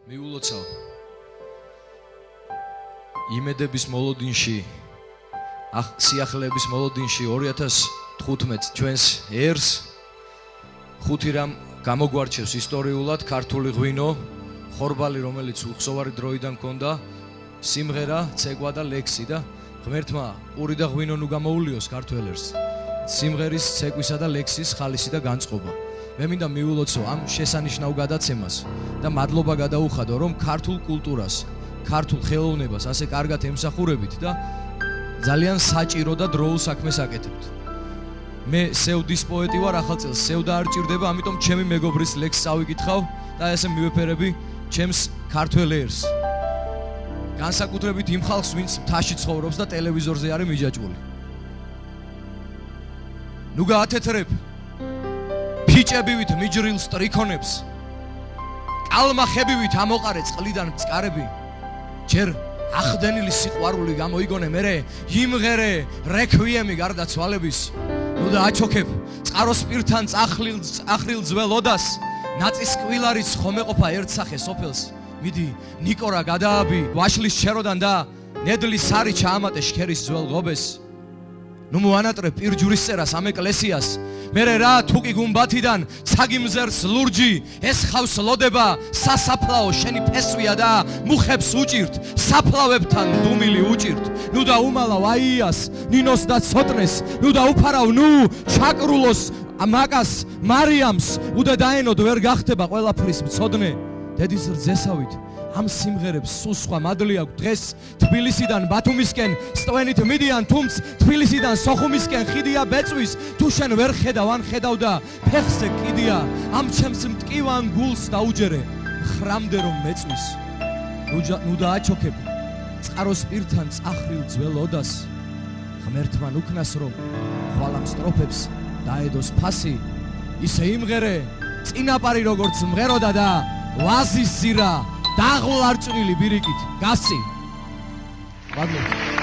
მიულოცავ იმედების მოლოდინში სიახლეების მოლოდინში 2015 ჩვენს ერს ხუთი რამ გამოგვარჩევს ისტორიულად ქართული ღვინო ხორბალი რომელიც უხსოვარი დროიდან ქონდა სიმღერა ცეკვა და ლექსი და ღმერთმა პური და ღვინო ნუ გამოულიოს ქართველებს სიმღერის ცეკვისა და ლექსის ხალისი და განწყობა მე მინდა მიულოცო ამ შესანიშნავ გადაცემას და მადლობა გადაუხადო რომ ქართულ კულტურას ქართულ ხელოვნებას ასე კარგად ემსახურებით და ძალიან საჭირო და დროულ საქმეს აკეთებთ. მე სევდის პოეტი ვარ, ახალ წელს სევდა არ ჭირდება, ამიტომ ჩემი მეგობრის ლექსს წავიკითხავ და ესე მივეფერები ჩემს ქართველ ერს. განსაკუთრებით იმ ხალხს, ვინც მთაში ცხოვრობს და ტელევიზორზე არის მიჯაჭვული. ნუ გაათეთრებ ფიჭებივით მიჯრილ სტრიქონებს. კალმახებივით ამოყარე წყლიდან მწყარები. ჯერ ახდენილი სიყვარული გამოიგონე მერე იმღერე რეკვიემი გარდა ცვალების ნუ და აჩოქებ წყაროს პირთან წახრილ ძველ ოდას ნაწისკვილარიც ხომეყოფა ერთსახე სოფელს მიდი ნიკორა გადააბი ვაშლის შეროდან და ნედლი სარი ჩაამატე შქერის ძველ ღობეს ნუ მოანატრე პირჯურის წერას ამ ეკლესიას მერე რა თუკი გუმბათიდან ცაგიმზერს ლურჯი ეს ხავს ლოდება სასაფლაო შენი ფესვია და მუხებს უჭირთ საფლავებთან დუმილი უჭირთ ნუ და უმალავ აიას ნინოს და ცოტნეს ნუ და უფარავ ნუ ჩაკრულოს მაკას მარიამს უდე დაენოდ ვერ გახდება ყველაფრის მცოდნე დედის რძესავით ამ სიმღერებს სულ სხვა მადლი აქვს დღეს თბილისიდან ბათუმისკენ სტვენით მიდიან თუმც თბილისიდან სოხუმისკენ ხიდია ბეწვის თუ შენ ვერ ხედავ ან ხედავ და ფეხზე კიდია ამ ჩემს მტკივან გულს დაუჯერე ხრამდე რომ მეწვის ნუ და აჩოქებ წყაროს პირთან წახრილ ძველ ოდას ღმერთმა უკნას რომ ხვალამ სტროფებს დაედოს ფასი ისე იმღერე წინაპარი როგორც მღეროდა და ვაზის ზირა დაღლარჭრილი ბირიკით გასი მადლობა